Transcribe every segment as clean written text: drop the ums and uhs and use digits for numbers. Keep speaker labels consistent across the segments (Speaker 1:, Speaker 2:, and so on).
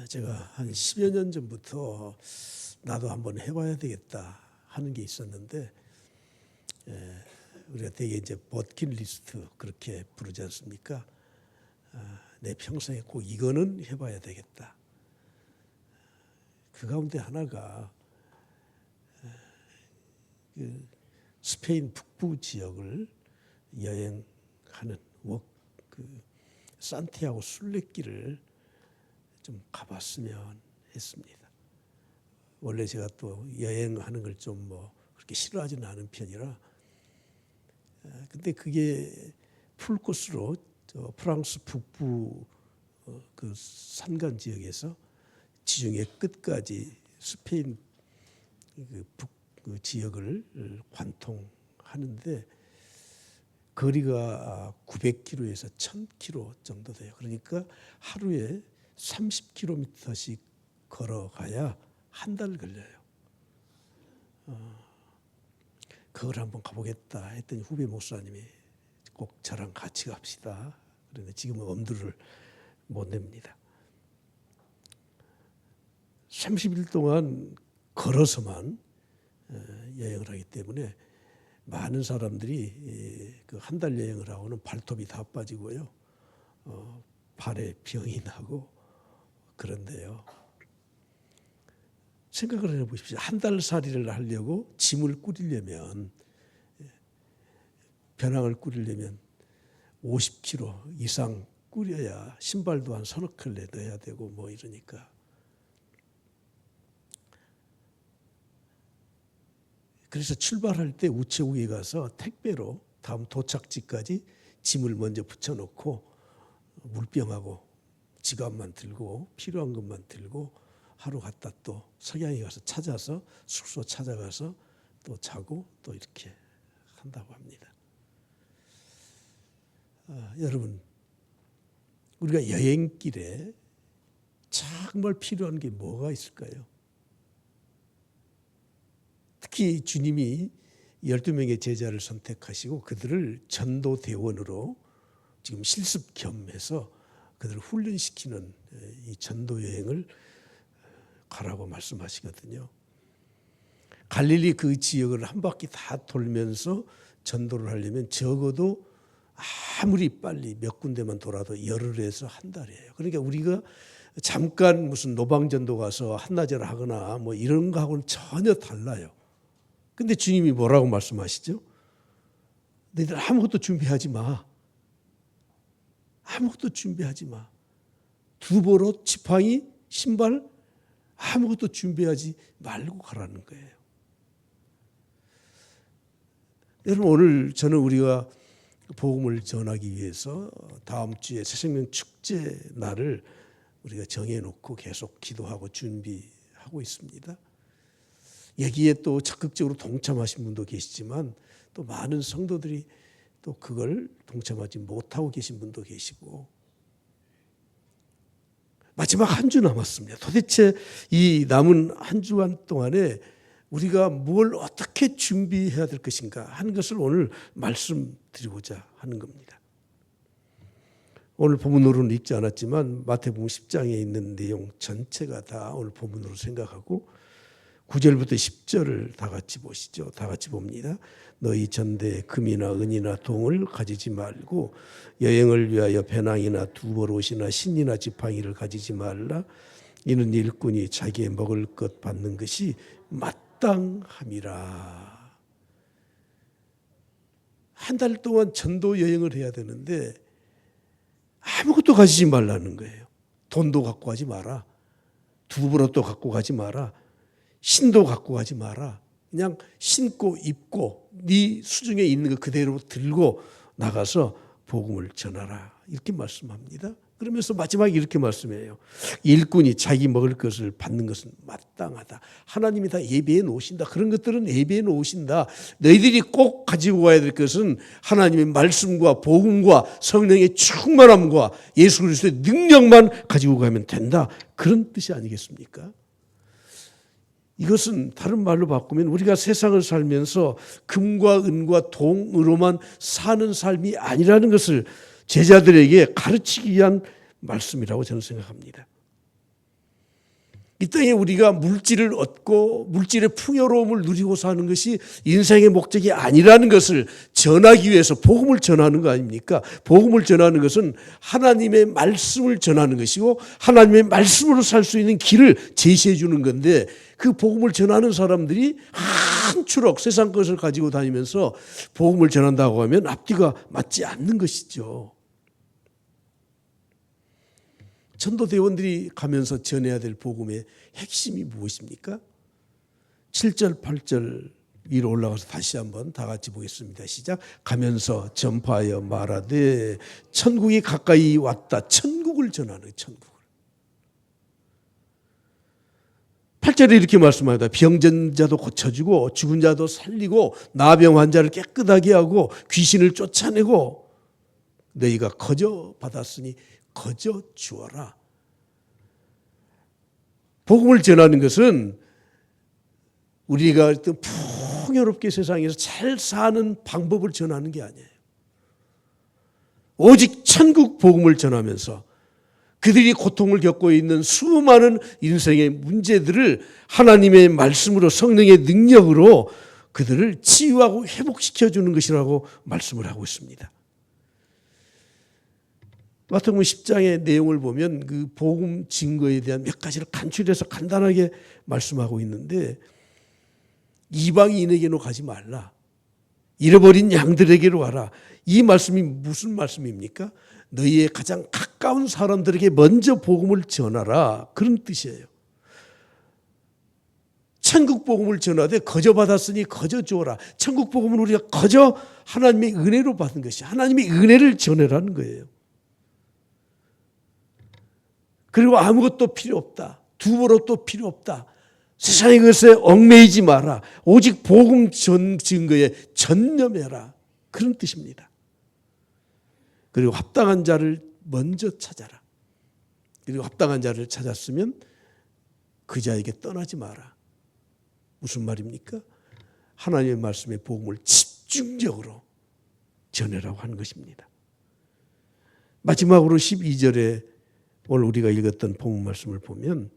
Speaker 1: 제가 한 10여 년 전부터 나도 한번 해봐야 되겠다 하는 게 있었는데, 우리가 되게 이제 버킷리스트 그렇게 부르지 않습니까? 내 평생에 꼭 이거는 해봐야 되겠다. 그 가운데 하나가 그 스페인 북부 지역을 여행하는 그 산티아고 순례길을 좀 가봤으면 했습니다. 원래 제가 또 여행하는 걸 좀 그렇게 싫어하지는 않은 편이라, 근데 그게 풀코스로 프랑스 북부 그 산간 지역에서 지중해 끝까지 스페인 그 지역을 관통하는데 거리가 900km에서 1000km 정도 돼요. 그러니까 하루에 30km씩 걸어가야 한 달 걸려요. 그걸 한번 가보겠다 했더니 후배 목사님이 꼭 저랑 같이 갑시다. 그런데 지금은 엄두를 못 냅니다. 30일 동안 걸어서만 여행을 하기 때문에 많은 사람들이 그 한 달 여행을 하고는 발톱이 다 빠지고요, 발에 병이 나고 그런데요. 생각을 해보십시오. 한 달살이를 하려고 짐을 꾸리려면, 배낭을 꾸리려면 50kg 이상 꾸려야 신발도 한 서너 켤레 넣어야 되고 이러니까. 그래서 출발할 때 우체국에 가서 택배로 다음 도착지까지 짐을 먼저 붙여놓고 물병하고 지갑만 들고 필요한 것만 들고 하루 갔다 또 석양에 가서 찾아서 숙소 찾아가서 또 자고 또 이렇게 한다고 합니다. 여러분, 우리가 여행길에 정말 필요한 게 뭐가 있을까요? 특히 주님이 12명의 제자를 선택하시고 그들을 전도대원으로 지금 실습 겸해서 그들을 훈련시키는 이 전도 여행을 가라고 말씀하시거든요. 갈릴리 그 지역을 한 바퀴 다 돌면서 전도를 하려면 적어도 아무리 빨리 몇 군데만 돌아도 열흘에서 한 달이에요. 그러니까 우리가 잠깐 무슨 노방전도 가서 한나절 하거나 이런 거하고는 전혀 달라요. 근데 주님이 뭐라고 말씀하시죠? 너희들 아무것도 준비하지 마. 아무것도 준비하지 마. 두보로, 지팡이, 신발 아무것도 준비하지 말고 가라는 거예요. 여러분, 오늘 저는 우리가 복음을 전하기 위해서 다음 주에 새생명 축제 날을 우리가 정해놓고 계속 기도하고 준비하고 있습니다. 여기에 또 적극적으로 동참하신 분도 계시지만 또 많은 성도들이 또 그걸 동참하지 못하고 계신 분도 계시고, 마지막 한 주 남았습니다. 도대체 이 남은 한 주간 동안에 우리가 뭘 어떻게 준비해야 될 것인가 하는 것을 오늘 말씀드리고자 하는 겁니다. 오늘 본문으로는 읽지 않았지만 마태복음 10장에 있는 내용 전체가 다 오늘 본문으로 생각하고 9절부터 10절을 다 같이 보시죠. 다 같이 봅니다. 너희 전대에 금이나 은이나 동을 가지지 말고 여행을 위하여 배낭이나 두보롯이나 신이나 지팡이를 가지지 말라. 이는 일꾼이 자기의 먹을 것 받는 것이 마땅함이라. 한 달 동안 전도 여행을 해야 되는데 아무것도 가지지 말라는 거예요. 돈도 갖고 가지 마라. 두보롯도 갖고 가지 마라. 신도 갖고 가지 마라. 그냥 신고 입고 네 수중에 있는 거 그대로 들고 나가서 복음을 전하라. 이렇게 말씀합니다. 그러면서 마지막에 이렇게 말씀해요. 일꾼이 자기 먹을 것을 받는 것은 마땅하다. 하나님이 다 예배해 놓으신다. 그런 것들은 예배해 놓으신다. 너희들이 꼭 가지고 가야 될 것은 하나님의 말씀과 복음과 성령의 충만함과 예수 그리스도의 능력만 가지고 가면 된다. 그런 뜻이 아니겠습니까? 이것은 다른 말로 바꾸면 우리가 세상을 살면서 금과 은과 동으로만 사는 삶이 아니라는 것을 제자들에게 가르치기 위한 말씀이라고 저는 생각합니다. 이 땅에 우리가 물질을 얻고 물질의 풍요로움을 누리고 사는 것이 인생의 목적이 아니라는 것을 전하기 위해서 복음을 전하는 거 아닙니까? 복음을 전하는 것은 하나님의 말씀을 전하는 것이고 하나님의 말씀으로 살 수 있는 길을 제시해 주는 건데, 그 복음을 전하는 사람들이 한 추럭 세상 것을 가지고 다니면서 복음을 전한다고 하면 앞뒤가 맞지 않는 것이죠. 전도대원들이 가면서 전해야 될 복음의 핵심이 무엇입니까? 7절, 8절 위로 올라가서 다시 한번 다 같이 보겠습니다. 시작. 가면서 전파하여 말하되 천국이 가까이 왔다. 천국을 전하는, 천국을. 8절에 이렇게 말씀합니다. 병든 자도 고쳐주고 죽은 자도 살리고 나병 환자를 깨끗하게 하고 귀신을 쫓아내고 너희가 거저 받았으니 거저 주어라. 복음을 전하는 것은 우리가 풍요롭게 세상에서 잘 사는 방법을 전하는 게 아니에요. 오직 천국 복음을 전하면서 그들이 고통을 겪고 있는 수많은 인생의 문제들을 하나님의 말씀으로, 성령의 능력으로 그들을 치유하고 회복시켜주는 것이라고 말씀을 하고 있습니다. 마태복음 10장의 내용을 보면 그 복음 증거에 대한 몇 가지를 간추려서 간단하게 말씀하고 있는데, 이방인에게로 가지 말라. 잃어버린 양들에게로 가라. 이 말씀이 무슨 말씀입니까? 너희의 가장 가까운 사람들에게 먼저 복음을 전하라. 그런 뜻이에요. 천국 복음을 전하되 거저 받았으니 거저 주어라. 천국 복음은 우리가 거저 하나님의 은혜로 받은 것이, 하나님의 은혜를 전해라는 거예요. 그리고 아무것도 필요 없다. 두버럭도 필요 없다. 세상의 것에 얽매이지 마라. 오직 복음 증거에 전념해라. 그런 뜻입니다. 그리고 합당한 자를 먼저 찾아라. 그리고 합당한 자를 찾았으면 그 자에게 떠나지 마라. 무슨 말입니까? 하나님의 말씀의 복음을 집중적으로 전해라고 하는 것입니다. 마지막으로 12절에 오늘 우리가 읽었던 복음 말씀을 보면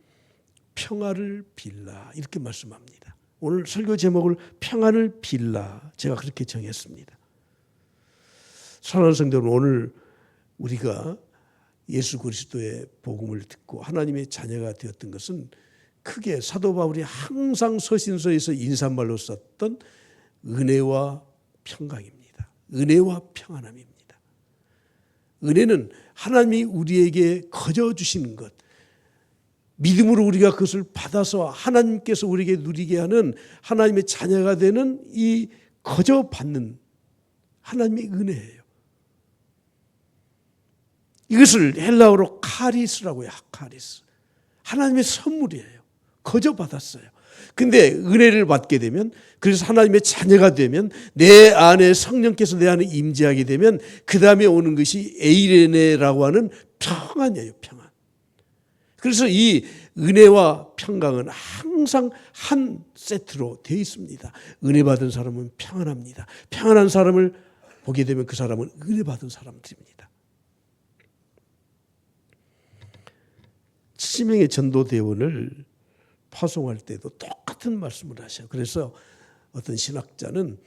Speaker 1: 평화를 빌라 이렇게 말씀합니다. 오늘 설교 제목을 평안을 빌라, 제가 그렇게 정했습니다. 사랑하는 성도 여러분, 오늘 우리가 예수 그리스도의 복음을 듣고 하나님의 자녀가 되었던 것은 크게 사도 바울이 항상 서신서에서 인사말로 썼던 은혜와 평강입니다. 은혜와 평안함입니다. 은혜는 하나님이 우리에게 거저 주시는 것, 믿음으로 우리가 그것을 받아서 하나님께서 우리에게 누리게 하는 하나님의 자녀가 되는 이 거저 받는 하나님의 은혜예요. 이것을 헬라어로 카리스라고 해요. 카리스. 하나님의 선물이에요. 거저 받았어요. 근데 은혜를 받게 되면, 그래서 하나님의 자녀가 되면, 내 안에 성령께서 내 안에 임재하게 되면 그 다음에 오는 것이 에이레네라고 하는 평안이에요. 평안. 그래서 이 은혜와 평강은 항상 한 세트로 되어 있습니다. 은혜 받은 사람은 평안합니다. 평안한 사람을 보게 되면 그 사람은 은혜 받은 사람들입니다. 70명의 전도대원을 파송할 때도 똑같은 말씀을 하셔요. 그래서 어떤 신학자는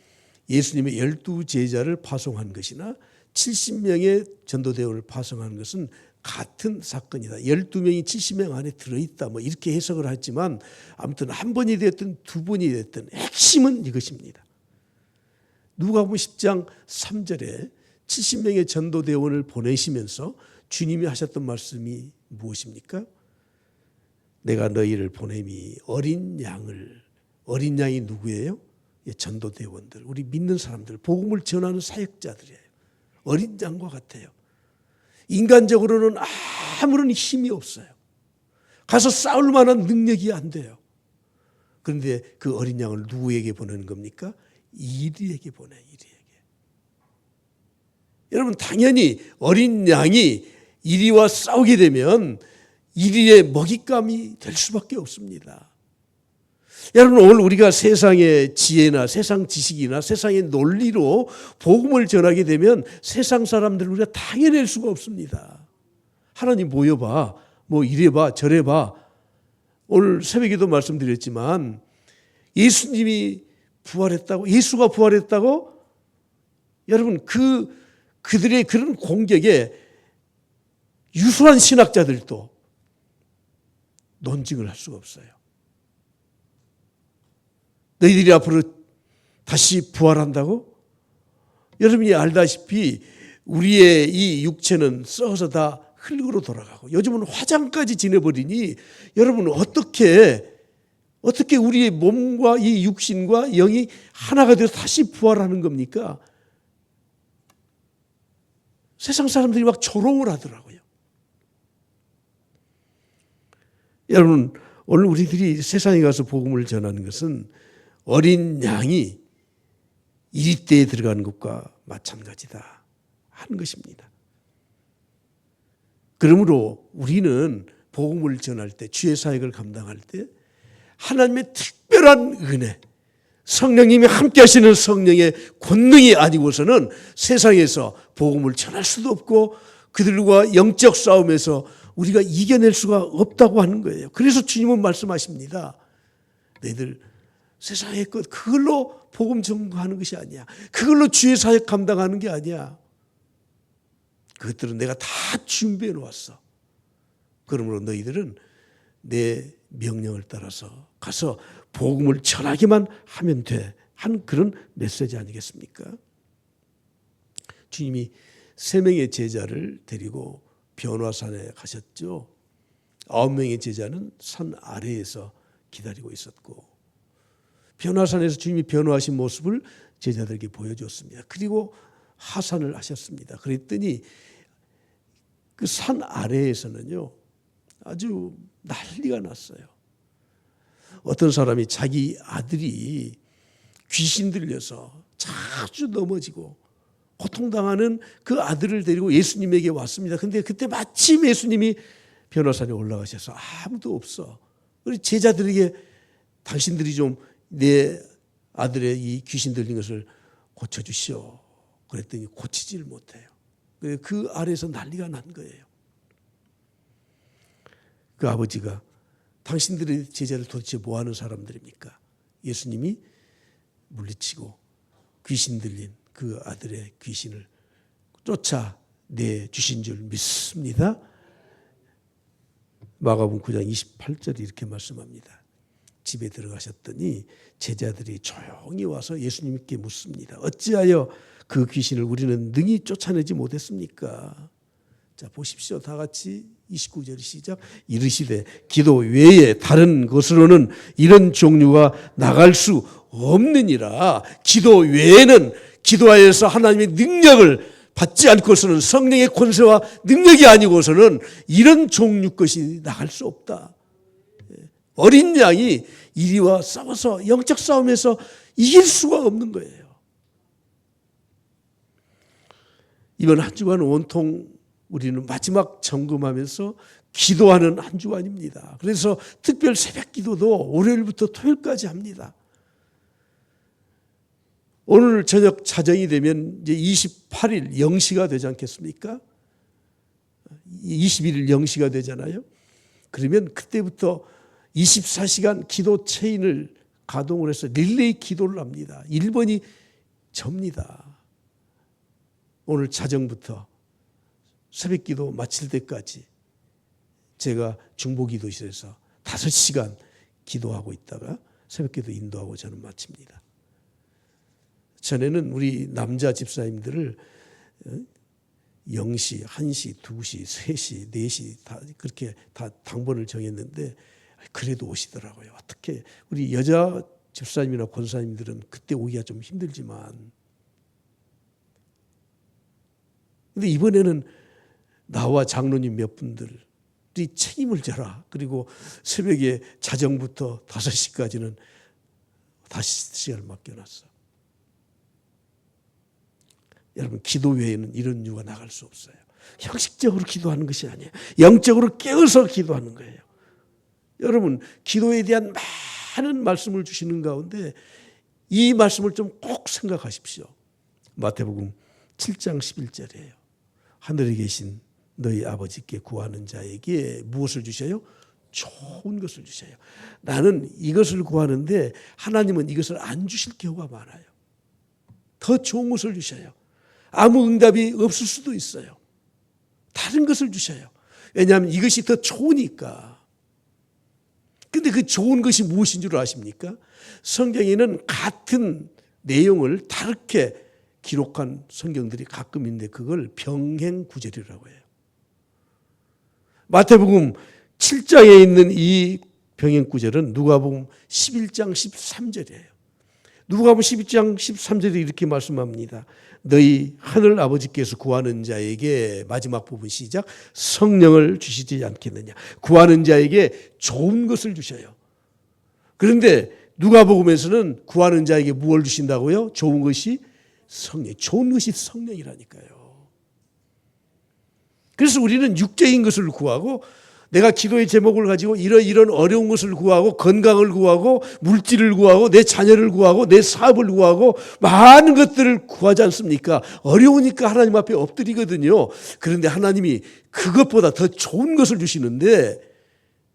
Speaker 1: 예수님의 12제자를 파송한 것이나 70명의 전도대원을 파송한 것은 같은 사건이다. 12명이 70명 안에 들어있다. 뭐 이렇게 해석을 하지만 아무튼 한 번이 됐든 두 번이 됐든 핵심은 이것입니다. 누가복음 10장 3절에 70명의 전도대원을 보내시면서 주님이 하셨던 말씀이 무엇입니까? 내가 너희를 보냄이 어린 양이 누구예요? 전도대원들, 우리 믿는 사람들, 복음을 전하는 사역자들이에요. 어린 양과 같아요. 인간적으로는 아무런 힘이 없어요. 가서 싸울 만한 능력이 안 돼요. 그런데 그 어린 양을 누구에게 보내는 겁니까? 이리에게 보내요. 이리에게. 여러분, 당연히 어린 양이 이리와 싸우게 되면 이리의 먹잇감이 될 수밖에 없습니다. 여러분, 오늘 우리가 세상의 지혜나 세상 지식이나 세상의 논리로 복음을 전하게 되면 세상 사람들을 우리가 당해낼 수가 없습니다. 하나님 모여봐, 뭐 이래봐 저래봐, 오늘 새벽에도 말씀드렸지만 예수님이 부활했다고, 예수가 부활했다고, 여러분 그들의 그런 공격에 유수한 신학자들도 논증을 할 수가 없어요. 너희들이 앞으로 다시 부활한다고? 여러분이 알다시피 우리의 이 육체는 썩어서 다 흙으로 돌아가고 요즘은 화장까지 지내버리니 여러분 어떻게 우리의 몸과 이 육신과 영이 하나가 되어서 다시 부활하는 겁니까? 세상 사람들이 막 조롱을 하더라고요. 여러분 오늘 우리들이 세상에 가서 복음을 전하는 것은 어린 양이 이리떼에 들어가는 것과 마찬가지다 하는 것입니다. 그러므로 우리는 복음을 전할 때, 주의 사역을 감당할 때 하나님의 특별한 은혜, 성령님이 함께 하시는 성령의 권능이 아니고서는 세상에서 복음을 전할 수도 없고 그들과 영적 싸움에서 우리가 이겨낼 수가 없다고 하는 거예요. 그래서 주님은 말씀하십니다. 너희들 세상의 것 그걸로 복음 전하는 것이 아니야. 그걸로 주의 사역 감당하는 게 아니야. 그것들은 내가 다 준비해 놓았어. 그러므로 너희들은 내 명령을 따라서 가서 복음을 전하기만 하면 돼. 하는 그런 메시지 아니겠습니까? 주님이 3명의 제자를 데리고 변화산에 가셨죠. 9명의 제자는 산 아래에서 기다리고 있었고 변화산에서 주님이 변화하신 모습을 제자들에게 보여줬습니다. 그리고 하산을 하셨습니다. 그랬더니 그 산 아래에서는요 아주 난리가 났어요. 어떤 사람이 자기 아들이 귀신 들려서 자주 넘어지고 고통당하는 그 아들을 데리고 예수님에게 왔습니다. 그런데 그때 마침 예수님이 변화산에 올라가셔서 아무도 없어. 우리 제자들에게 당신들이 좀 내 아들의 이 귀신 들린 것을 고쳐주시오. 그랬더니 고치질 못해요. 그 아래에서 난리가 난 거예요. 그 아버지가 당신들의 제자들 도대체 뭐 하는 사람들입니까? 예수님이 물리치고 귀신 들린 그 아들의 귀신을 쫓아내 주신 줄 믿습니다. 마가복음 9장 28절이 이렇게 말씀합니다. 집에 들어가셨더니 제자들이 조용히 와서 예수님께 묻습니다. 어찌하여 그 귀신을 우리는 능히 쫓아내지 못했습니까? 자, 보십시오. 다 같이 29절 시작. 이르시되 기도 외에 다른 것으로는 이런 종류가 나갈 수 없느니라. 기도 외에는 기도하여서 하나님의 능력을 받지 않고서는 성령의 권세와 능력이 아니고서는 이런 종류 것이 나갈 수 없다. 어린 양이 이리와 싸워서 영적 싸움에서 이길 수가 없는 거예요. 이번 한 주간 온통 우리는 마지막 점검하면서 기도하는 한 주간입니다. 그래서 특별 새벽 기도도 월요일부터 토요일까지 합니다. 오늘 저녁 자정이 되면 이제 28일 0시가 되지 않겠습니까? 21일 0시가 되잖아요. 그러면 그때부터 24시간 기도 체인을 가동을 해서 릴레이 기도를 합니다. 1번이 접니다. 오늘 자정부터 새벽 기도 마칠 때까지 제가 중보기도실에서 5시간 기도하고 있다가 새벽 기도 인도하고 저는 마칩니다. 전에는 우리 남자 집사님들을 0시, 1시, 2시, 3시, 4시 다 그렇게 다 당번을 정했는데 그래도 오시더라고요. 어떻게 우리 여자 집사님이나 권사님들은 그때 오기가 좀 힘들지만 근데 이번에는 나와 장로님 몇 분들이 책임을 져라. 그리고 새벽에 자정부터 5시까지는 5시간을 맡겨놨어. 여러분 기도 외에는 이런 이유가 나갈 수 없어요. 형식적으로 기도하는 것이 아니에요. 영적으로 깨어서 기도하는 거예요. 여러분 기도에 대한 많은 말씀을 주시는 가운데 이 말씀을 좀 꼭 생각하십시오. 마태복음 7장 11절이에요. 하늘에 계신 너희 아버지께 구하는 자에게 무엇을 주셔요? 좋은 것을 주셔요. 나는 이것을 구하는데 하나님은 이것을 안 주실 경우가 많아요. 더 좋은 것을 주셔요. 아무 응답이 없을 수도 있어요. 다른 것을 주셔요. 왜냐하면 이것이 더 좋으니까. 근데 그 좋은 것이 무엇인 줄 아십니까? 성경에는 같은 내용을 다르게 기록한 성경들이 가끔 있는데 그걸 병행구절이라고 해요. 마태복음 7장에 있는 이 병행구절은 누가복음 11장 13절이에요. 누가복음 12장 13절에 이렇게 말씀합니다. 너희 하늘 아버지께서 구하는 자에게, 마지막 부분 시작, 성령을 주시지 않겠느냐. 구하는 자에게 좋은 것을 주셔요. 그런데 누가복음에서는 구하는 자에게 무엇을 주신다고요? 좋은 것이 성령. 좋은 것이 성령이라니까요. 그래서 우리는 육적인 것을 구하고, 내가 기도의 제목을 가지고 이런 어려운 것을 구하고, 건강을 구하고, 물질을 구하고, 내 자녀를 구하고, 내 사업을 구하고, 많은 것들을 구하지 않습니까? 어려우니까 하나님 앞에 엎드리거든요. 그런데 하나님이 그것보다 더 좋은 것을 주시는데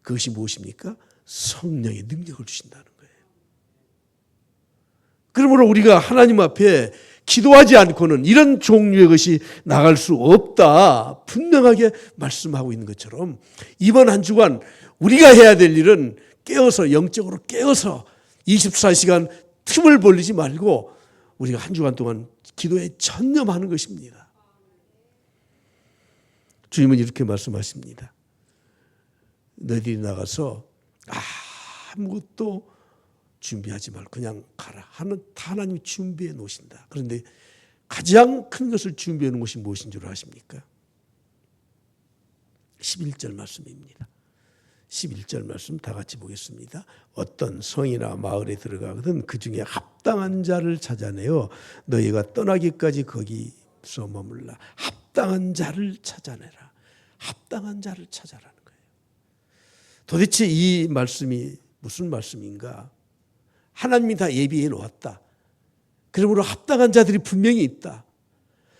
Speaker 1: 그것이 무엇입니까? 성령의 능력을 주신다는 거예요. 그러므로 우리가 하나님 앞에 기도하지 않고는 이런 종류의 것이 나갈 수 없다, 분명하게 말씀하고 있는 것처럼 이번 한 주간 우리가 해야 될 일은 깨어서, 영적으로 깨어서 24시간 틈을 벌리지 말고 우리가 한 주간 동안 기도에 전념하는 것입니다. 주님은 이렇게 말씀하십니다. 너희들이 나가서 아무것도 준비하지 말고 그냥 가라. 하나님이 준비해 놓으신다. 그런데 가장 큰 것을 준비해 놓은 것이 무엇인 줄 아십니까? 11절 말씀입니다. 11절 말씀 다 같이 보겠습니다. 어떤 성이나 마을에 들어가거든 그 중에 합당한 자를 찾아내어 너희가 떠나기까지 거기서 머물라. 합당한 자를 찾아내라. 합당한 자를 찾아라는 거예요. 도대체 이 말씀이 무슨 말씀인가? 하나님이 다 예비해 놓았다. 그러므로 합당한 자들이 분명히 있다.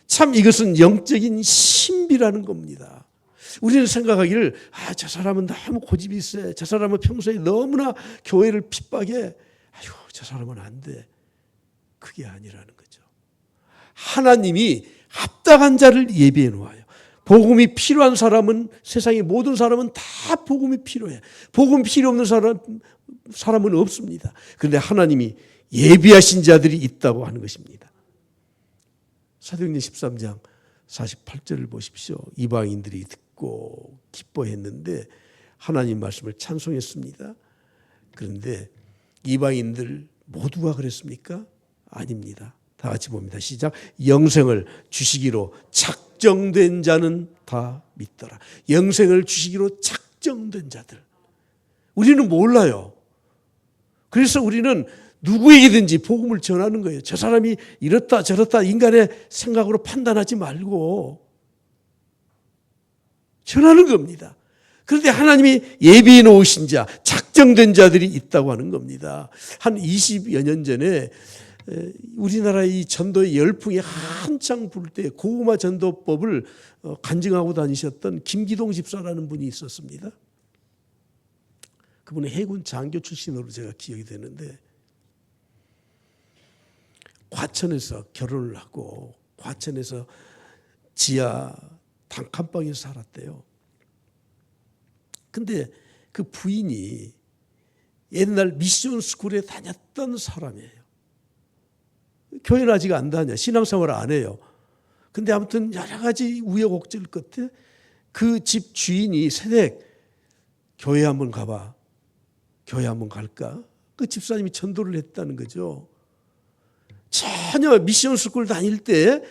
Speaker 1: 참 이것은 영적인 신비라는 겁니다. 우리는 생각하기를 저 사람은 너무 고집이 있어. 저 사람은 평소에 너무나 교회를 핍박해. 아유, 저 사람은 안 돼. 그게 아니라는 거죠. 하나님이 합당한 자를 예비해 놓아요. 복음이 필요한 사람은, 세상의 모든 사람은 다 복음이 필요해. 복음 필요 없는 사람은 없습니다. 그런데 하나님이 예비하신 자들이 있다고 하는 것입니다. 사도행전 13장 48절을 보십시오. 이방인들이 듣고 기뻐했는데 하나님 말씀을 찬송했습니다. 그런데 이방인들 모두가 그랬습니까? 아닙니다. 다 같이 봅니다. 시작. 영생을 주시기로 작정된 자는 다 믿더라. 영생을 주시기로 작정된 자들. 우리는 몰라요. 그래서 우리는 누구에게든지 복음을 전하는 거예요. 저 사람이 이렇다 저렇다 인간의 생각으로 판단하지 말고 전하는 겁니다. 그런데 하나님이 예비해 놓으신 자, 작정된 자들이 있다고 하는 겁니다. 한 20여 년 전에 우리나라의 이 전도의 열풍이 한창 불 때 고구마 전도법을 간증하고 다니셨던 김기동 집사라는 분이 있었습니다. 그분은 해군 장교 출신으로 제가 기억이 되는데 과천에서 결혼을 하고 과천에서 지하 단칸방에서 살았대요. 근데 그 부인이 옛날 미션 스쿨에 다녔던 사람이에요. 교회는 아직 안 다녀. 신앙생활을 안 해요. 근데 아무튼 여러 가지 우여곡절 끝에 그 집 주인이 새댁 교회 한번 가봐. 교회 한번 갈까? 그 집사님이 전도를 했다는 거죠. 전혀 미션 스쿨 다닐 때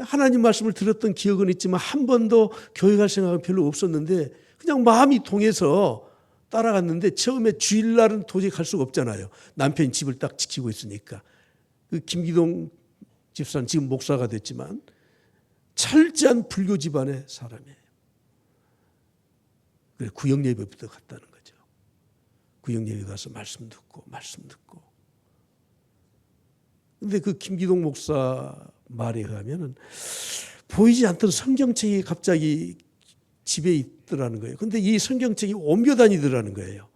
Speaker 1: 하나님 말씀을 들었던 기억은 있지만 한 번도 교회 갈 생각은 별로 없었는데 그냥 마음이 통해서 따라갔는데 처음에 주일날은 도저히 갈 수가 없잖아요. 남편이 집을 딱 지키고 있으니까. 그 김기동 집사는 지금 목사가 됐지만 철저한 불교 집안의 사람이에요. 그래서 구역예배부터 갔다는 거죠. 구역예배 가서 말씀 듣고. 근데 그 김기동 목사 말에 의하면은 보이지 않던 성경책이 갑자기 집에 있더라는 거예요. 근데 이 성경책이 옮겨 다니더라는 거예요.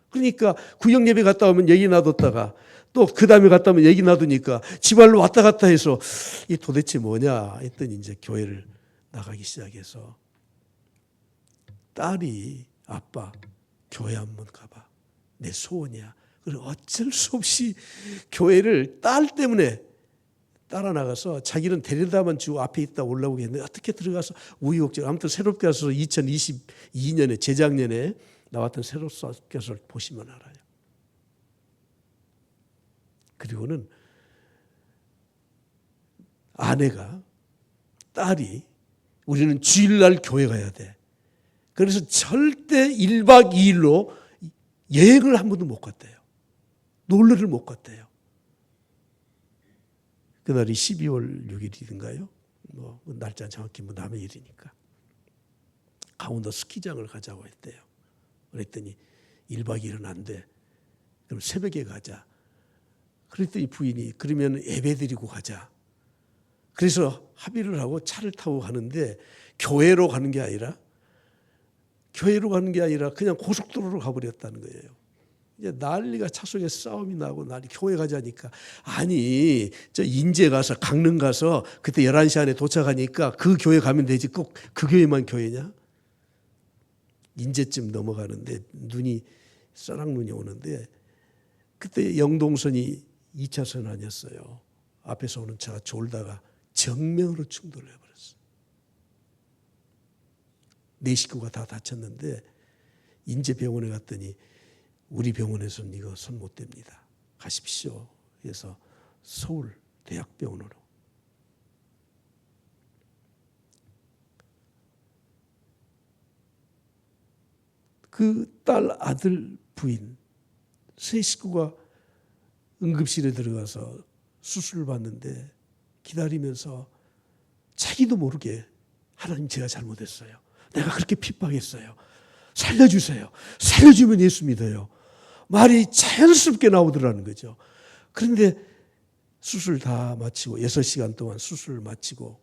Speaker 1: 그러니까 구역 예배 갔다 오면 얘기 놔뒀다가 또 그 다음에 갔다 오면 얘기 놔두니까 지발로 왔다 갔다 해서 이 도대체 뭐냐 했더니 이제 교회를 나가기 시작해서 딸이 아빠 교회 한번 가봐. 내 소원이야. 그래서 어쩔 수 없이 교회를 딸 때문에 따라 나가서 자기는 데려다만 주고 앞에 있다 올라오게 했는데 어떻게 들어가서 우여곡절 아무튼 새롭게 와서 2022년에 재작년에 나왔던 새롭게 와서 보시면 알아요. 그리고는 아내가 딸이 우리는 주일날 교회 가야 돼. 그래서 절대 1박 2일로 여행을 한 번도 못 갔대요. 놀러를 못 갔대요. 그날이 12월 6일인가요? 날짜 정확히 남의 일이니까. 강원도 스키장을 가자고 했대요. 그랬더니 1박 2일은 안 돼. 그럼 새벽에 가자. 그랬더니 부인이 그러면 예배 드리고 가자. 그래서 합의를 하고 차를 타고 가는데 교회로 가는 게 아니라 그냥 고속도로로 가버렸다는 거예요. 이제 난리가 차 속에서 싸움이 나고 교회 가자니까 아니 저 인제 가서 강릉 가서 그때 11시 안에 도착하니까 그 교회 가면 되지 꼭 그 교회만 교회냐? 인제쯤 넘어가는데 썰락눈이 오는데 그때 영동선이 2차선 아니었어요. 앞에서 오는 차가 졸다가 정면으로 충돌을 해버렸어요. 네 식구가 다 다쳤는데 인제병원에 갔더니 우리 병원에서는 이거 손 못 댑니다. 가십시오. 그래서 서울 대학병원으로. 그 딸 아들 부인 세 식구가 응급실에 들어가서 수술을 받는데 기다리면서 자기도 모르게 하나님 제가 잘못했어요. 내가 그렇게 핍박했어요. 살려주세요. 살려주면 예수 믿어요. 말이 자연스럽게 나오더라는 거죠. 그런데 수술 다 마치고 6시간 동안 수술을 마치고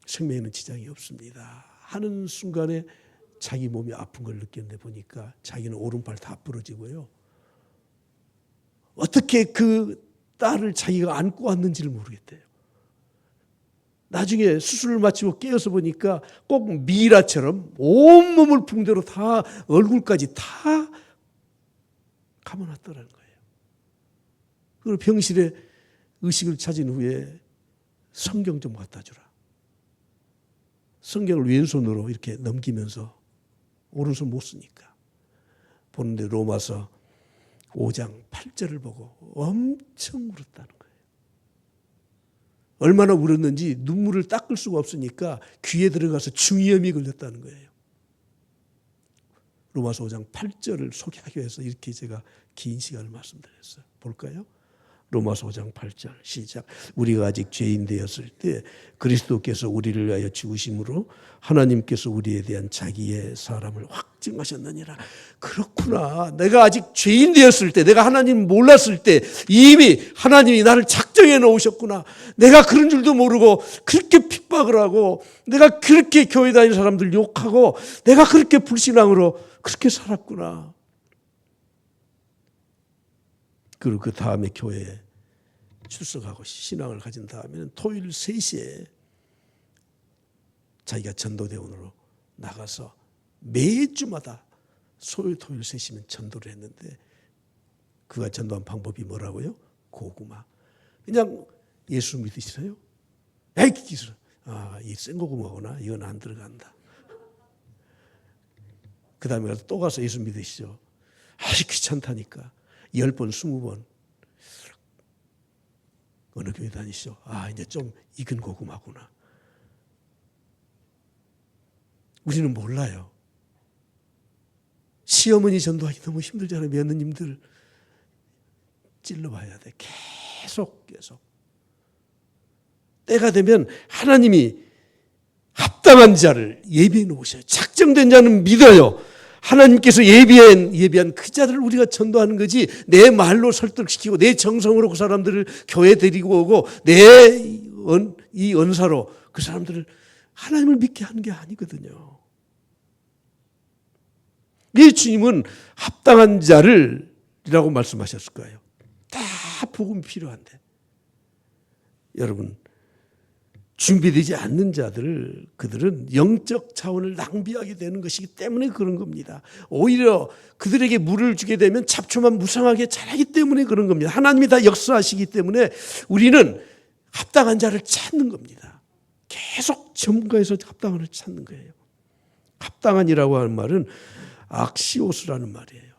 Speaker 1: 생명에는 지장이 없습니다 하는 순간에 자기 몸이 아픈 걸 느꼈는데 보니까 자기는 오른팔 다 부러지고요. 어떻게 그 딸을 자기가 안고 왔는지를 모르겠대요. 나중에 수술을 마치고 깨어서 보니까 꼭 미라처럼 온몸을 붕대로 다 얼굴까지 다 감아놨더라는 거예요. 그리고 병실에 의식을 찾은 후에 성경 좀 갖다 주라. 성경을 왼손으로 이렇게 넘기면서 오른손 못 쓰니까 보는데 로마서 5장 8절을 보고 엄청 울었다는 거예요. 얼마나 울었는지 눈물을 닦을 수가 없으니까 귀에 들어가서 중이염이 걸렸다는 거예요. 로마서 5장 8절을 소개하기 위해서 이렇게 제가 긴 시간을 말씀드렸어요. 볼까요? 로마서 5장 8절 시작. 우리가 아직 죄인 되었을 때 그리스도께서 우리를 위하여 죽으심으로 하나님께서 우리에 대한 자기의 사람을 확증하셨느니라. 그렇구나. 내가 아직 죄인 되었을 때, 내가 하나님 몰랐을 때 이미 하나님이 나를 작정해 놓으셨구나. 내가 그런 줄도 모르고 그렇게 핍박을 하고 내가 그렇게 교회 다니는 사람들 욕하고 내가 그렇게 불신앙으로 그렇게 살았구나. 그리고 그 다음에 교회에 출석하고 신앙을 가진 다음에는 토요일 3시에 자기가 전도대원으로 나가서 매주마다 토요일 3시면 전도를 했는데 그가 전도한 방법이 뭐라고요? 고구마. 그냥 예수 믿으시세요? 에이, 기술. 이 생고구마구나. 이건 안 들어간다. 그 다음에 또 가서 예수 믿으시죠? 귀찮다니까. 10번, 20번. 어느 교회 다니시죠? 이제 좀 익은 고구마구나. 우리는 몰라요. 시어머니 전도하기 너무 힘들잖아요. 며느님들 찔러봐야 돼. 계속. 때가 되면 하나님이 합당한 자를 예비해 놓으셔요. 작정된 자는 믿어요. 하나님께서 예비한 그 자들을 우리가 전도하는 거지 내 말로 설득시키고 내 정성으로 그 사람들을 교회 데리고 오고 내 이 은사로 그 사람들을 하나님을 믿게 하는 게 아니거든요. 왜 주님은 합당한 자를이라고 말씀하셨을 거예요? 다 복음이 필요한데. 여러분, 준비되지 않는 자들을 그들은 영적 차원을 낭비하게 되는 것이기 때문에 그런 겁니다. 오히려 그들에게 물을 주게 되면 잡초만 무성하게 자라기 때문에 그런 겁니다. 하나님이 다 역사하시기 때문에 우리는 합당한 자를 찾는 겁니다. 계속 점검해서 합당한 자를 찾는 거예요. 합당한이라고 하는 말은 악시오스라는 말이에요.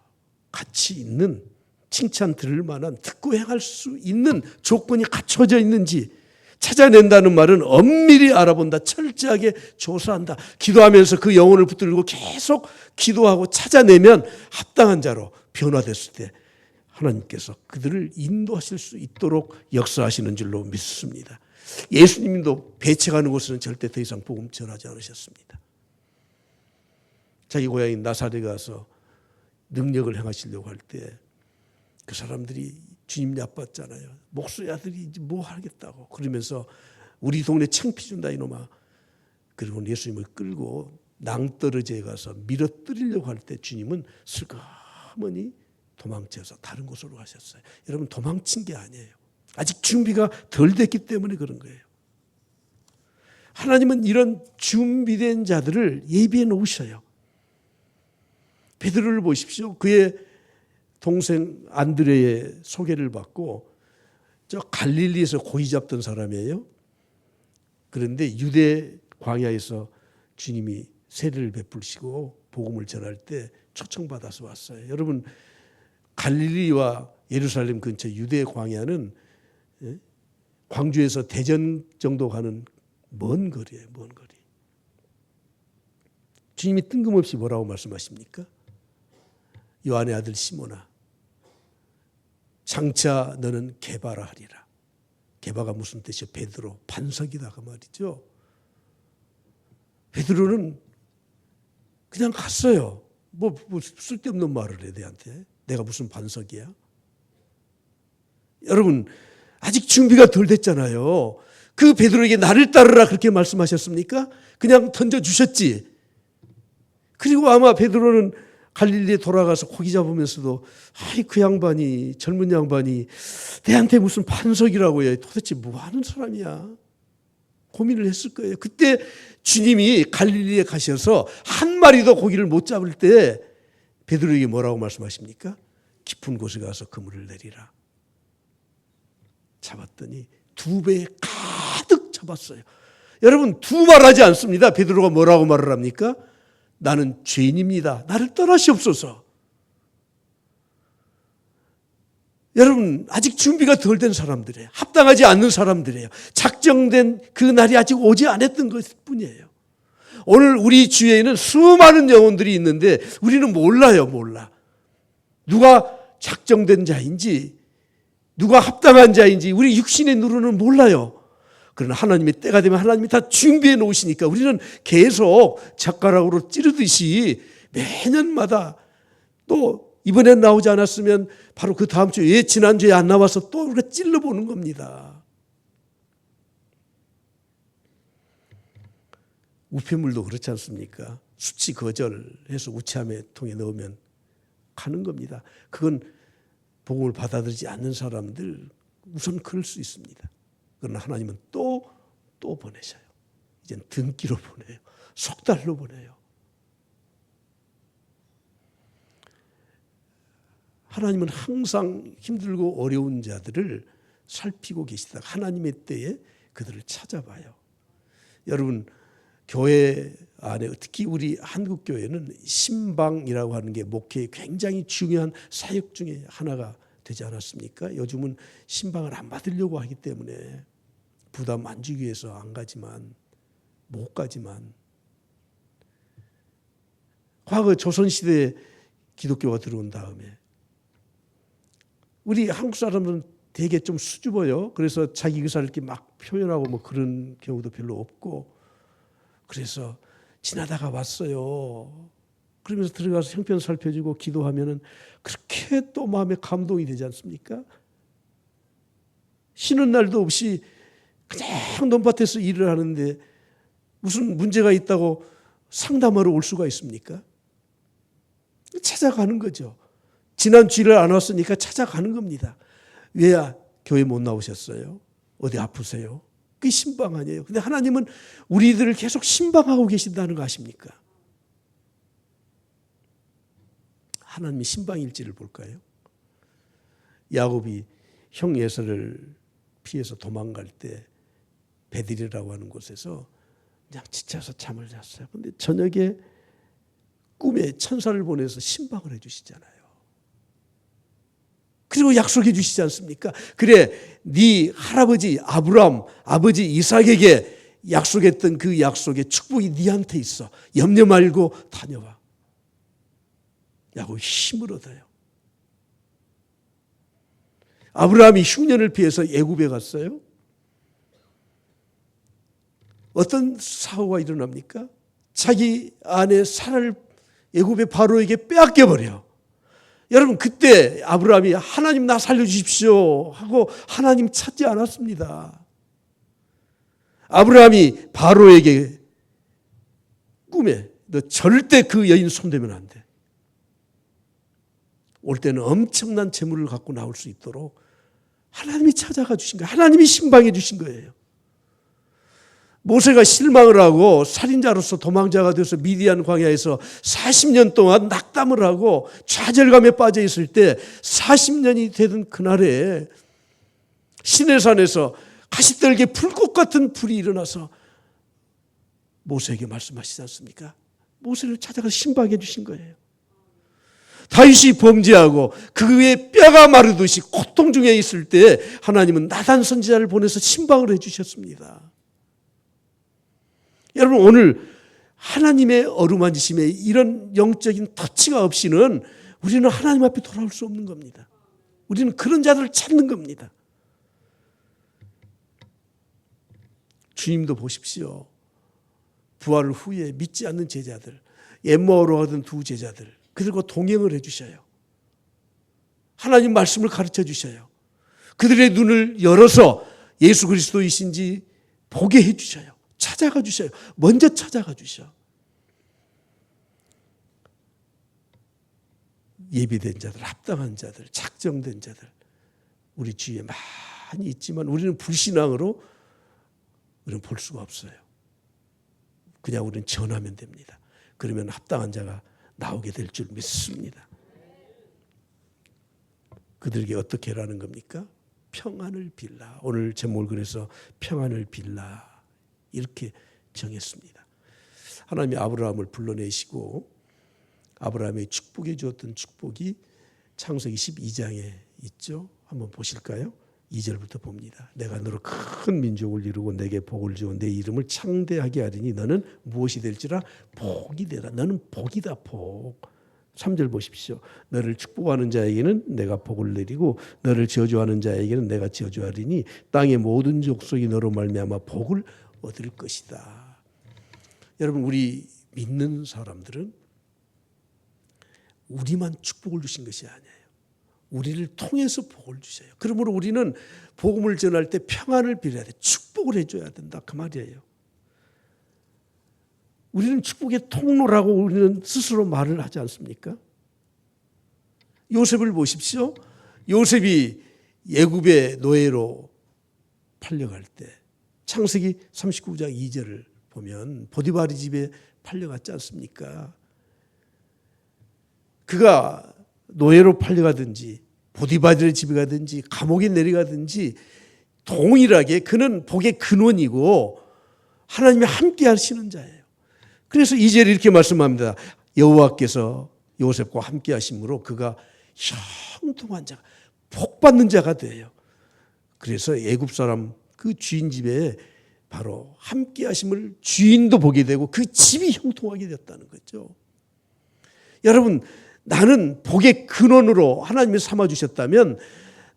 Speaker 1: 가치 있는, 칭찬 들을 만한, 듣고 행할 수 있는 조건이 갖춰져 있는지 찾아낸다는 말은 엄밀히 알아본다, 철저하게 조사한다. 기도하면서 그 영혼을 붙들고 계속 기도하고 찾아내면 합당한 자로 변화됐을 때 하나님께서 그들을 인도하실 수 있도록 역사하시는 줄로 믿습니다. 예수님도 배척하는 곳에는 절대 더 이상 복음 전하지 않으셨습니다. 자기 고향인 나사렛에 가서 능력을 행하시려고 할 때 그 사람들이 주님 얕봤잖아요. 목수의 아들이 뭐 하겠다고. 그러면서 우리 동네 창피 준다 이놈아. 그리고 예수님을 끌고 낭떠러지에 가서 밀어뜨리려고 할 때 주님은 슬그머니 도망쳐서 다른 곳으로 가셨어요. 여러분, 도망친 게 아니에요. 아직 준비가 덜 됐기 때문에 그런 거예요. 하나님은 이런 준비된 자들을 예비해 놓으셔요. 베드로를 보십시오. 그의 동생 안드레의 소개를 받고 저 갈릴리에서 고기 잡던 사람이에요. 그런데 유대 광야에서 주님이 세례를 베푸시고 복음을 전할 때 초청받아서 왔어요. 여러분, 갈릴리와 예루살렘 근처 유대 광야는 광주에서 대전 정도 가는 먼 거리예요. 먼 거리. 주님이 뜬금없이 뭐라고 말씀하십니까? 요한의 아들 시몬아, 장차 너는 게바라 하리라. 게바가 무슨 뜻이요? 베드로, 반석이다 그 말이죠. 베드로는 그냥 갔어요. 뭐 쓸데없는 말을 해 내한테. 내가 무슨 반석이야? 여러분, 아직 준비가 덜 됐잖아요. 그 베드로에게 나를 따르라 그렇게 말씀하셨습니까? 그냥 던져주셨지. 그리고 아마 베드로는 갈릴리에 돌아가서 고기 잡으면서도 아이 그 양반이, 젊은 양반이 내한테 무슨 반석이라고 해. 도대체 뭐 하는 사람이야? 고민을 했을 거예요. 그때 주님이 갈릴리에 가셔서 한 마리도 고기를 못 잡을 때 베드로에게 뭐라고 말씀하십니까? 깊은 곳에 가서 그물을 내리라. 잡았더니 2배 가득 잡았어요. 여러분, 두말하지 않습니다. 베드로가 뭐라고 말을 합니까? 나는 죄인입니다. 나를 떠나시옵소서. 여러분, 아직 준비가 덜 된 사람들이에요. 합당하지 않는 사람들이에요. 작정된 그 날이 아직 오지 않았던 것뿐이에요. 오늘 우리 주위에는 수많은 영혼들이 있는데 우리는 몰라요. 몰라. 누가 작정된 자인지, 누가 합당한 자인지 우리 육신의 눈으로는 몰라요. 그러나 하나님의 때가 되면 하나님이 다 준비해 놓으시니까 우리는 계속 젓가락으로 찌르듯이 매년마다 또 이번엔 나오지 않았으면 바로 그 다음 주에 지난주에 안 나와서 또 우리가 찔러보는 겁니다. 우편물도 그렇지 않습니까? 수치 거절해서 우체함에 통에 넣으면 가는 겁니다. 그건 복음을 받아들이지 않는 사람들 우선 그럴 수 있습니다. 그러나 하나님은 또 보내셔요. 이젠 등기로 보내요. 속달로 보내요. 하나님은 항상 힘들고 어려운 자들을 살피고 계시다가 하나님의 때에 그들을 찾아봐요. 여러분, 교회 안에 특히 우리 한국교회는 신방이라고 하는 게 목회의 굉장히 중요한 사역 중에 하나가 되지 않았습니까? 요즘은 신방을 안 받으려고 하기 때문에 부담 안 주기 위해서 안 가지만 못 가지만 과거 조선시대에 기독교가 들어온 다음에 우리 한국 사람들은 되게 좀 수줍어요. 그래서 자기 의사를 이렇게 막 표현하고 뭐 그런 경우도 별로 없고 그래서 지나다가 왔어요. 그러면서 들어가서 형편 살펴주고 기도하면은 그렇게 또 마음에 감동이 되지 않습니까? 쉬는 날도 없이 그냥 논밭에서 일을 하는데 무슨 문제가 있다고 상담하러 올 수가 있습니까? 찾아가는 거죠. 지난 주일을 안 왔으니까 찾아가는 겁니다. 왜 교회 못 나오셨어요? 어디 아프세요? 그게 신방 아니에요. 근데 하나님은 우리들을 계속 신방하고 계신다는 거 아십니까? 하나님이 신방일지를 볼까요? 야곱이 형 에서를 피해서 도망갈 때 베들이라고 하는 곳에서 그냥 지쳐서 잠을 잤어요. 근데 저녁에 꿈에 천사를 보내서 신방을 해주시잖아요. 그리고 약속해 주시지 않습니까? 그래, 네 할아버지 아브람, 아버지 이삭에게 약속했던 그 약속의 축복이 네한테 있어. 염려 말고 다녀와. 야곱이 힘을 얻어요. 아브라함이 흉년을 피해서 애굽에 갔어요. 어떤 사고가 일어납니까? 자기 아내 사라를 애굽의 바로에게 빼앗겨 버려. 여러분, 그때 아브라함이 하나님 나 살려주십시오 하고 하나님 찾지 않았습니다. 아브라함이 바로에게 꿈에 너 절대 그 여인 손대면 안 돼. 올 때는 엄청난 재물을 갖고 나올 수 있도록 하나님이 찾아가 주신 거예요. 하나님이 신방해 주신 거예요. 모세가 실망을 하고 살인자로서 도망자가 돼서 미디안 광야에서 40년 동안 낙담을 하고 좌절감에 빠져 있을 때 40년이 되던 그날에 시내산에서 가시떨기에 불꽃 같은 불이 일어나서 모세에게 말씀하시지 않습니까? 모세를 찾아가 신방해 주신 거예요. 다윗이 범죄하고 그의 뼈가 마르듯이 고통 중에 있을 때 하나님은 나단 선지자를 보내서 신방을 해주셨습니다. 여러분, 오늘 하나님의 어루만지심에 이런 영적인 터치가 없이는 우리는 하나님 앞에 돌아올 수 없는 겁니다. 우리는 그런 자들을 찾는 겁니다. 주님도 보십시오. 부활 후에 믿지 않는 제자들, 엠마오로 가던 두 제자들, 그들과 동행을 해주셔요. 하나님 말씀을 가르쳐 주셔요. 그들의 눈을 열어서 예수 그리스도이신지 보게 해주셔요. 찾아가 주셔요. 먼저 찾아가 주셔. 예비된 자들, 합당한 자들, 작정된 자들 우리 주위에 많이 있지만 우리는 불신앙으로 우리는 볼 수가 없어요. 그냥 우리는 전하면 됩니다. 그러면 합당한 자가 나오게 될 줄 믿습니다. 그들에게 어떻게 하라는 겁니까? 평안을 빌라. 오늘 제목을 그래서 평안을 빌라 이렇게 정했습니다. 하나님이 아브라함을 불러내시고 아브라함의 축복해 주었던 축복이 창세기 12장에 있죠. 한번 보실까요? 2절부터 봅니다. 내가 너로 큰 민족을 이루고 내게 복을 주어 내 이름을 창대하게 하리니 너는 무엇이 될지라 복이 되라. 너는 복이다, 복. 3절 보십시오. 너를 축복하는 자에게는 내가 복을 내리고 너를 저주하는 자에게는 내가 저주하리니 땅의 모든 족속이 너로 말미암아 복을 얻을 것이다. 여러분, 우리 믿는 사람들은 우리만 축복을 주신 것이 아니에요. 우리를 통해서 복을 주셔요. 그러므로 우리는 복음을 전할 때 평안을 빌어야 돼. 축복을 해줘야 된다. 그 말이에요. 우리는 축복의 통로라고 우리는 스스로 말을 하지 않습니까? 요셉을 보십시오. 요셉이 애굽의 노예로 팔려갈 때 창세기 39장 2절을 보면 보디바리 집에 팔려갔지 않습니까? 그가 노예로 팔려가든지 보디바리 집에 가든지 감옥에 내려가든지 동일하게 그는 복의 근원이고 하나님이 함께 하시는 자예요. 그래서 2절에 이렇게 말씀합니다. 여호와께서 요셉과 함께 하심으로 그가 형통한 자가 복받는 자가 돼요. 그래서 애굽 사람 그 주인 집에 바로 함께 하심을 주인도 보게 되고 그 집이 형통하게 됐다는 거죠. 여러분, 나는 복의 근원으로 하나님이 삼아주셨다면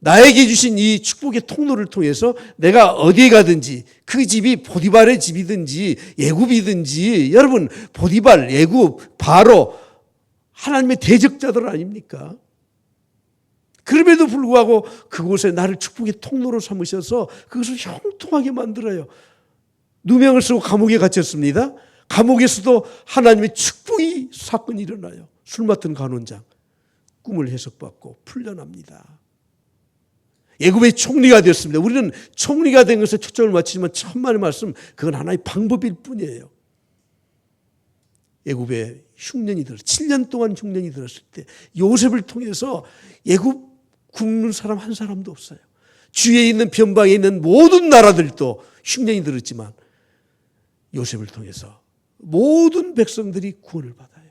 Speaker 1: 나에게 주신 이 축복의 통로를 통해서 내가 어디에 가든지 그 집이 보디발의 집이든지 애굽이든지, 여러분 보디발, 애굽, 바로 하나님의 대적자들 아닙니까? 그럼에도 불구하고 그곳에 나를 축복의 통로로 삼으셔서 그것을 형통하게 만들어요. 누명을 쓰고 감옥에 갇혔습니다. 감옥에서도 하나님의 축복이 사건이 일어나요. 술 맡은 간원장 꿈을 해석받고 풀려납니다. 애굽의 총리가 되었습니다. 우리는 총리가 된 것에 초점을 맞추지만 천만의 말씀, 그건 하나의 방법일 뿐이에요. 애굽에 흉년이 7년 동안 흉년이 들었을 때 요셉을 통해서 애굽 굶는 사람 한 사람도 없어요. 주위에 있는 변방에 있는 모든 나라들도 흉년이 들었지만 요셉을 통해서 모든 백성들이 구원을 받아요.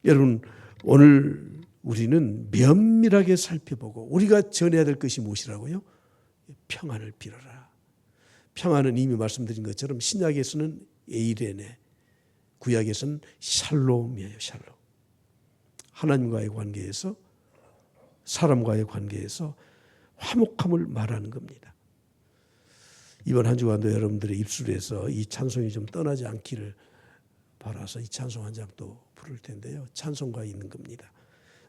Speaker 1: 여러분, 오늘 우리는 면밀하게 살펴보고 우리가 전해야 될 것이 무엇이라고요? 평안을 빌어라. 평안은 이미 말씀드린 것처럼 신약에서는 에이레네, 구약에서는 샬롬이에요. 샬롬. 하나님과의 관계에서, 사람과의 관계에서 화목함을 말하는 겁니다. 이번 한 주간도 여러분들의 입술에서 이 찬송이 좀 떠나지 않기를 바라서 이 찬송 한 장도 부를 텐데요. 찬송가 있는 겁니다.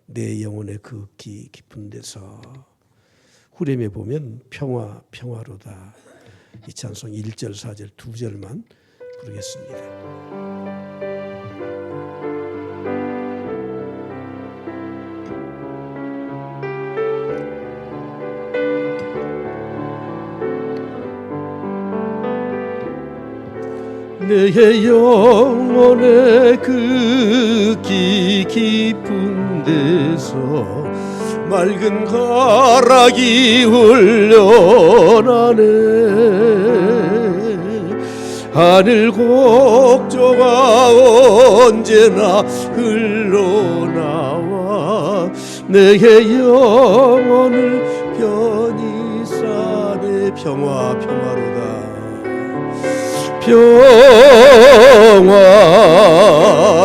Speaker 1: 내 영혼의 그 깊은 데서. 후렴에 보면 평화 평화로다. 이 찬송 1절 4절 2절만 부르겠습니다. 내 영혼의 그 깊은 데서 맑은 가락이 흘러나네. 하늘 곡조가 언제나 흘러나와 내게 영혼을 편히 싸네. 평화 평화로다. 평화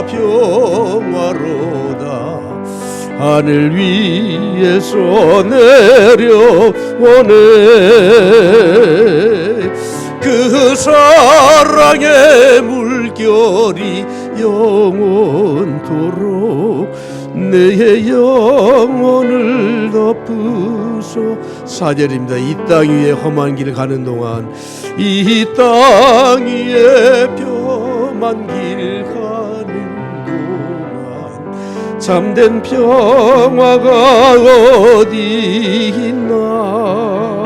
Speaker 1: 평화로다. 하늘 위에서 내려오네. 그 사랑의 물결이 영원토록 내 영혼을 덮으소. 4절입니다. 이 땅 위에 험한 길을 가는 동안, 이 땅 위에 험한 길 가는 동안 참된 평화가 어디 있나.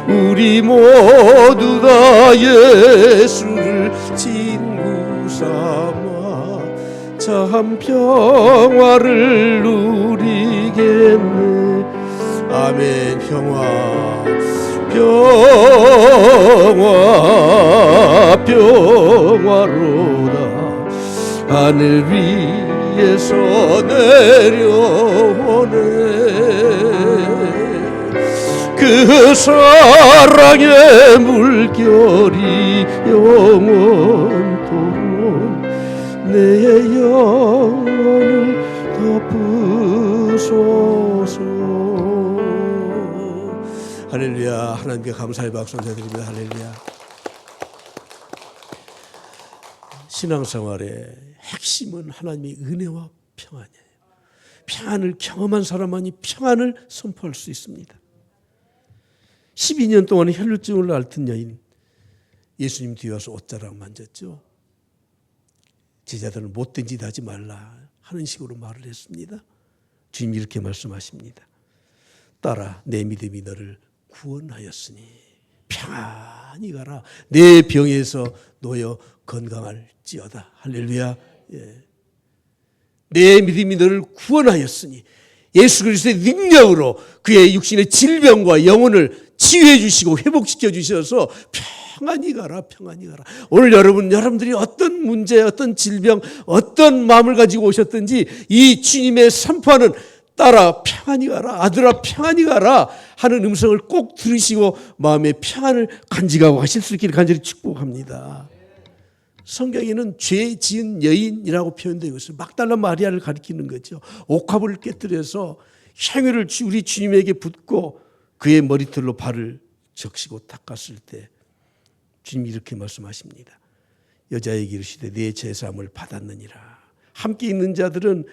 Speaker 1: 우리 모두 다 예수를 친구 삼아 참 평화를 누리겠네. 아멘. 평화 평화 평화로다. 하늘 위에서 내려오네. 그 사랑의 물결이 영원토록 내 영혼을 덮으소서. 할렐루야. 하나님께 감사의 박수 드립니다. 할렐루야. 신앙생활의 핵심은 하나님의 은혜와 평안이에요. 평안을 경험한 사람만이 평안을 선포할 수 있습니다. 12년 동안 혈루증을 앓던 여인, 예수님 뒤에 와서 옷자락 만졌죠. 제자들은 못된 짓 하지 말라 하는 식으로 말을 했습니다. 주님이 이렇게 말씀하십니다. 딸아, 내 믿음이 너를 구원하였으니 평안히 가라. 내 병에서 놓여 건강할지어다. 할렐루야. 예. 내 믿음이 너를 구원하였으니 예수 그리스도의 능력으로 그의 육신의 질병과 영혼을 치유해 주시고 회복시켜 주셔서 평안히 가라. 평안히 가라. 오늘 여러분들이 어떤 문제, 어떤 질병, 어떤 마음을 가지고 오셨든지 이 주님의 선포하는 딸아 평안히 가라, 아들아 평안히 가라 하는 음성을 꼭 들으시고 마음의 평안을 간직하고 가실 수 있기를 간절히 축복합니다. 성경에는 죄 지은 여인이라고 표현되고 있어요. 막달라 마리아를 가리키는 거죠. 옥합을 깨뜨려서 향유를 우리 주님에게 붓고 그의 머리털로 발을 적시고 닦았을 때 주님이 이렇게 '여자에게 이르시되 내 제사함을 받았느니라. 함께 있는 자들은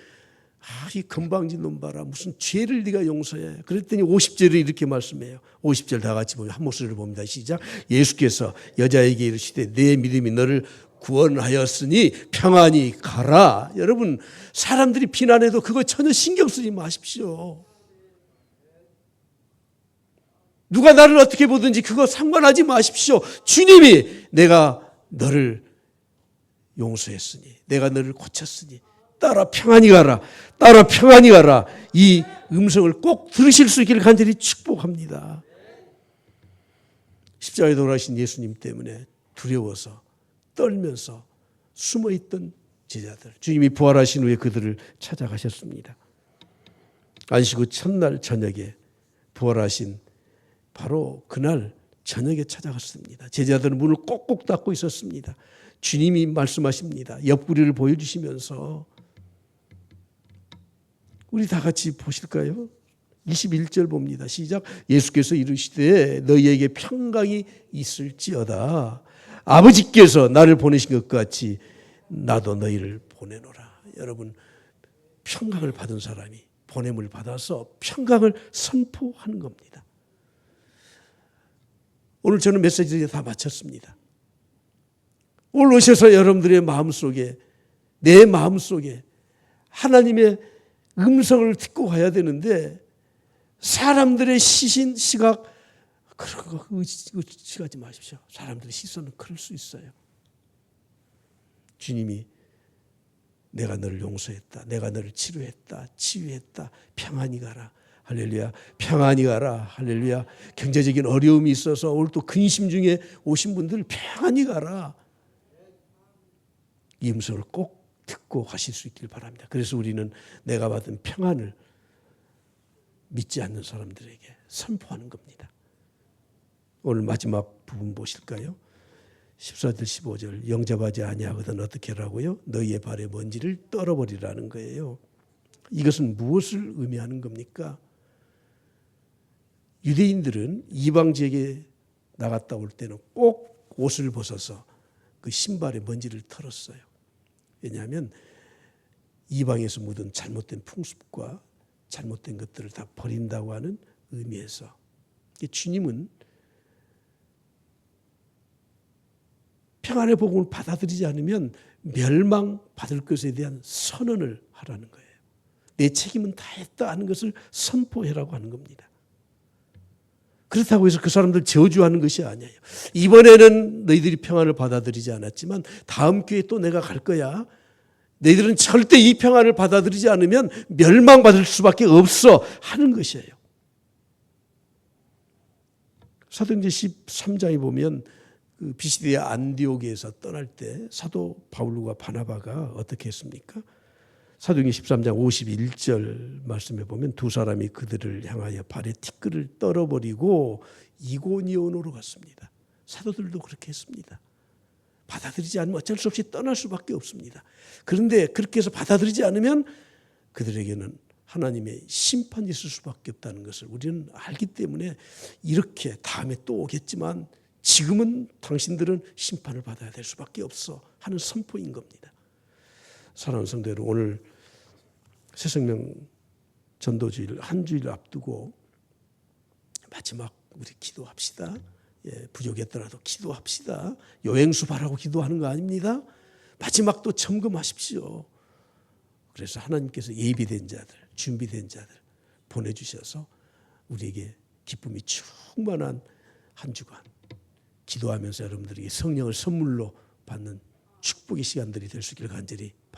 Speaker 1: 이 건방진 놈 봐라. 무슨 죄를 네가 용서해. 그랬더니 50절에 이렇게 말씀해요. 50절 다 같이 보면 한 목소리를 봅니다. 시작. 예수께서 여자에게 이르시되 내 믿음이 너를 구원하였으니 평안히 가라. 여러분, 사람들이 비난해도 그거 전혀 신경 쓰지 마십시오. 누가 나를 어떻게 보든지 그거 상관하지 마십시오. 주님이 내가 너를 용서했으니, 내가 너를 고쳤으니 따라 평안히 가라. 따라 평안히 가라. 이 음성을 꼭 들으실 수 있기를 간절히 축복합니다. 십자가에 돌아가신 예수님 때문에 두려워서 떨면서 숨어있던 제자들, 주님이 부활하신 후에 그들을 찾아가셨습니다. 안식 후 첫날 저녁에 부활하신 바로 그날 저녁에 찾아갔습니다. 제자들은 문을 꼭꼭 닫고 있었습니다. 주님이 말씀하십니다. 옆구리를 보여주시면서 우리 다 같이 보실까요? 21절 봅니다. 시작. 예수께서 이르시되 너희에게 평강이 있을지어다. 아버지께서 나를 보내신 것 같이 나도 너희를 보내노라. 여러분, 평강을 받은 사람이 보냄을 받아서 평강을 선포하는 겁니다. 오늘 저는 메시지를 다 마쳤습니다. 오늘 오셔서 여러분들의 마음속에, 내 마음속에 하나님의 음성을 듣고 가야 되는데 사람들의 시각 그런 거 의식하지 마십시오. 사람들의 시선은 그럴 수 있어요. 주님이 내가 너를 용서했다. 내가 너를 치료했다. 치유했다. 평안히 가라. 할렐루야. 평안히 가라. 할렐루야. 경제적인 어려움이 있어서 오늘 또 근심 중에 오신 분들 평안히 가라. 이 음성을 꼭 듣고 가실 수 있길 바랍니다. 그래서 우리는 내가 받은 평안을 믿지 않는 사람들에게 선포하는 겁니다. 오늘 마지막 부분 보실까요? 14절 15절 영접하지 아니하거든 어떻게 하라고요? 너희의 발에 먼지를 떨어버리라는 거예요. 이것은 무엇을 의미하는 겁니까? 유대인들은 이방 지역에 나갔다 올 때는 꼭 옷을 벗어서 그 신발에 먼지를 털었어요. 왜냐하면 이방에서 묻은 잘못된 풍습과 잘못된 것들을 다 버린다고 하는 의미에서 주님은 평안의 복음을 받아들이지 않으면 멸망받을 것에 대한 선언을 하라는 거예요. 내 책임은 다했다 하는 것을 선포해라고 하는 겁니다. 그렇다고 해서 그 사람들 저주하는 것이 아니에요. 이번에는 너희들이 평안을 받아들이지 않았지만 다음 기회에 또 내가 갈 거야. 너희들은 절대 이 평안을 받아들이지 않으면 멸망받을 수밖에 없어 하는 것이에요. 사도행전 13장에 보면 그 비시디아 안디옥에서 떠날 때 사도 바울과 바나바가 어떻게 했습니까? 사도행전 13장 51절 말씀에 보면 두 사람이 그들을 향하여 발에 티끌을 떨어버리고 이고니온으로 갔습니다. 사도들도 그렇게 했습니다. 받아들이지 않으면 어쩔 수 없이 떠날 수밖에 없습니다. 그런데 그렇게 해서 받아들이지 않으면 그들에게는 하나님의 심판이 있을 수밖에 없다는 것을 우리는 알기 때문에 이렇게 다음에 또 오겠지만 지금은 당신들은 심판을 받아야 될 수밖에 없어 하는 선포인 겁니다. 사랑하는 성도 여러분, 오늘 새생명 전도주일 한 주일 앞두고 마지막 우리 기도합시다. 부족했더라도 기도합시다. 여행수 바라고 기도하는 거 아닙니다. 마지막 또 점검하십시오. 그래서 하나님께서 예비된 자들, 준비된 자들 보내주셔서 우리에게 기쁨이 충만한 한 주간 기도하면서 여러분들에게 성령을 선물로 받는 축복의 시간들이 될 수 있기를 간절히